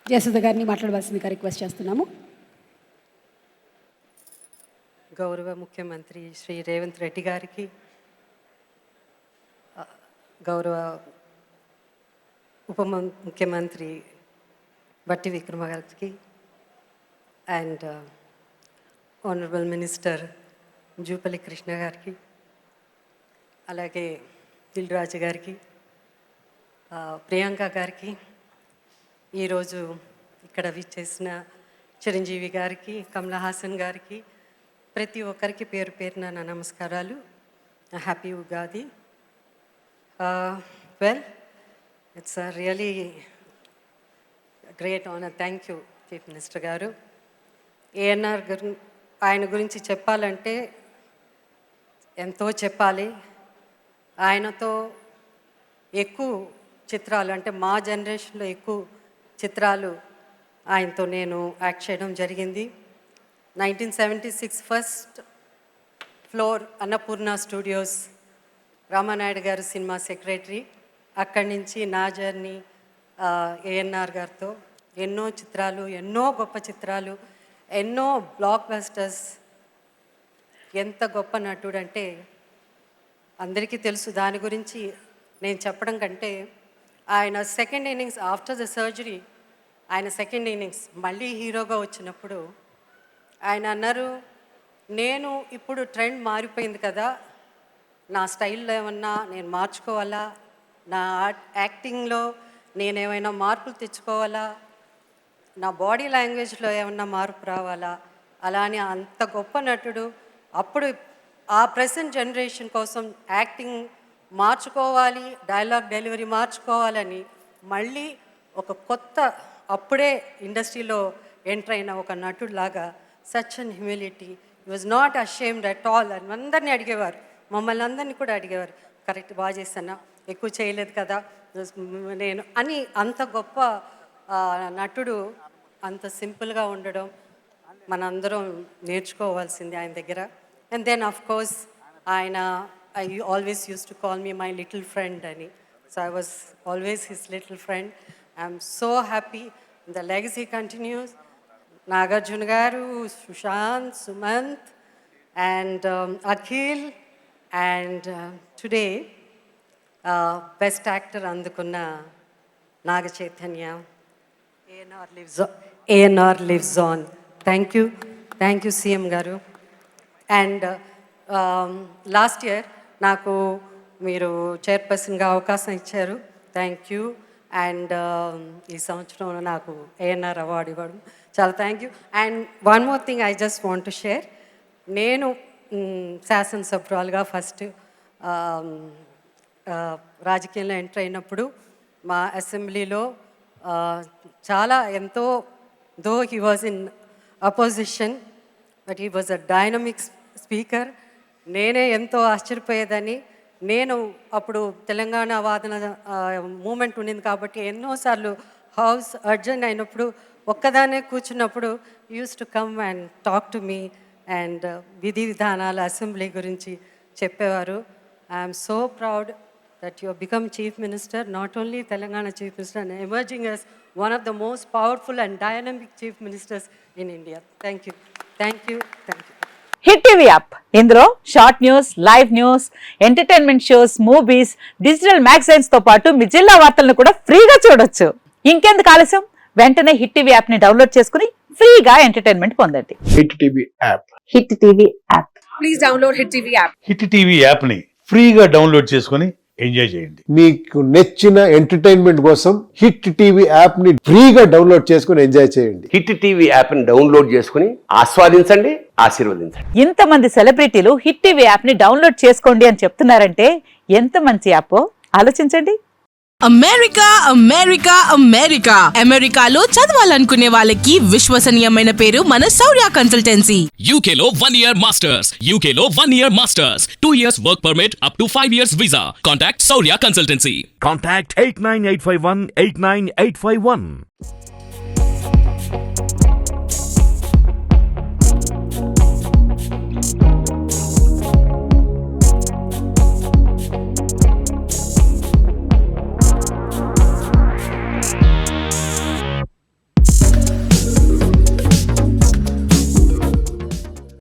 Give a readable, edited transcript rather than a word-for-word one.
జయసుధ గారిని మాట్లాడవలసిందిగా రిక్వెస్ట్ చేస్తున్నాము. గౌరవ ముఖ్యమంత్రి శ్రీ రేవంత్ రెడ్డి గారికి, గౌరవ ఉప ముఖ్యమంత్రి బట్టి విక్రమ గారికి, and honourable minister Jupally Krishna గారికి, అలాగే దిల్ రాజు గారికి, ప్రియాంక గారికి, ఈరోజు ఇక్కడ విచ్చేసిన చిరంజీవి గారికి, కమలా హాసన్ గారికి, ప్రతి ఒక్కరికి పేరు పేరున నా నమస్కారాలు. Happy Ugadi. Well, it's really great honour. Thank you chief minister గారు. ఏఎన్ఆర్ గారు, ఆయన గురించి చెప్పాలంటే ఎంతో చెప్పాలి. ఆయనతో ఎక్కువ చిత్రాలు, అంటే మా జనరేషన్లో ఎక్కువ చిత్రాలు ఆయనతో నేను యాక్ట్ చేయడం జరిగింది. 1976 first floor Annapurna studios, Ramanaidu గారు సినిమా సెక్రటరీ. అక్కడి నుంచి నా జర్నీ ఏఎన్ఆర్ గారితో ఎన్నో చిత్రాలు, ఎన్నో గొప్ప చిత్రాలు, ఎన్నో బ్లాక్ బస్టర్స్. ఎంత గొప్ప నటుడు అంటే అందరికీ తెలుసు. దాని గురించి నేను చెప్పడం కంటే, ఆయన second innings after the surgery, ఆయన సెకండ్ ఇన్నింగ్స్ మళ్ళీ హీరోగా వచ్చినప్పుడు ఆయన అన్నారు, నేను ఇప్పుడు ట్రెండ్ మారిపోయింది కదా, నా స్టైల్లో ఏమన్నా నేను మార్చుకోవాలా, నా యాక్టింగ్లో నేనేమైనా మార్పులు తెచ్చుకోవాలా, నా బాడీ లాంగ్వేజ్లో ఏమన్నా మార్పు రావాలా, అలా అని. అంత గొప్ప నటుడు. అప్పుడు ఆ ప్రెసెంట్ జనరేషన్ కోసం యాక్టింగ్ మార్చుకోవాలి, డైలాగ్ డెలివరీ మార్చుకోవాలని మళ్ళీ ఒక కొత్త, అప్పుడే ఇండస్ట్రీలో ఎంటర్ అయిన ఒక నటుడు లాగా, such and humility, he was not ashamed at all అని అందరినీ అడిగేవారు, మమ్మల్ని అందరినీ కూడా అడిగేవారు, కరెక్ట్ బాగా చేశానా, ఎక్కువ చేయలేదు కదా నేను అని. అంత గొప్ప నటుడు, అంత సింపుల్గా ఉండడం మనందరం నేర్చుకోవాల్సింది ఆయన దగ్గర. అండ్ దెన్ ఆఫ్ కోర్స్ ఆయన, I always used to call me my little friend ani. So I was always his little friend. I'm so happy. The legacy continues. Nagarjuna garu, Sushant, Sumant, and Akhil, and today best actor andukunna Naga Chaitanya. ANR lives on. Thank you CM garu. And last year నాకు మీరు చైర్పర్సన్గా అవకాశం ఇచ్చారు, thank you. And ఈ సంవత్సరం నాకు ANR award ఇవ్వడం చాలా thank you. And one more thing I just want to share. నేను శాసనసభ్యురాలుగా ఫస్ట్ రాజకీయంలో ఎంటర్ అయినప్పుడు మా అసెంబ్లీలో చాలా ఎంతో, though he was in opposition, but he was a dynamic speaker. నేనే ఎంతో ఆశ్చర్యపోయేదని. నేను అప్పుడు తెలంగాణ వాదన మూమెంట్ ఉండింది కాబట్టి ఎన్నోసార్లు హౌస్ అర్జెంట్ అయినప్పుడు ఒక్కదానే కూర్చున్నప్పుడు use to come and talk to me, and విధి విధానాల అసెంబ్లీ గురించి చెప్పేవారు. I'm so proud that you have become Chief Minister, not only Telangana Chief Minister, and emerging as one of the most powerful and dynamic Chief Ministers in India. Thank you. Thank you. Thank you. Hit TV app, ఇందులో short news, live news, entertainment shows, movies, digital magazines తో పాటు మీ జిల్లా వార్తలను కూడా ఫ్రీగా చూడొచ్చు. ఇంకెందుకు ఆలస్యం, వెంటనే హిట్ టీవీ యాప్ ని డౌన్లోడ్ చేసుకుని ఫ్రీగా ఎంటర్టైన్మెంట్ పొందండి. Hit TV app, hit TV app, please download hit TV app. Hit TV app ని ఫ్రీగా డౌన్లోడ్ చేసుకుని ఎంజాయ్ చేయండి. మీకు నచ్చిన ఎంటర్టైన్మెంట్ కోసం హిట్ టీవీ యాప్ ని ఫ్రీగా డౌన్లోడ్ చేసుకుని ఎంజాయ్ చేయండి. హిట్ టీవీ యాప్ ని డౌన్లోడ్ చేసుకుని ఆస్వాదించండి, ఆశీర్వదించండి. ఇంతమంది సెలబ్రిటీలు హిట్ టీవీ యాప్ ని డౌన్లోడ్ చేసుకోండి అని చెప్తున్నారంటే ఎంత మంచి యాప్ ఆలోచించండి. అమెరికా అమెరికా అమెరికా అమెరికాలో చదవాలనుకునే వాళ్ళకి విశ్వసనీయమైన పేరు మన శౌర్య కన్సల్టెన్సీ. UK లో 1 year masters, UK లో 1 year masters, 2 years work permit up to 5 years visa. Contact Saurya Consultancy. Contact 89851 89851.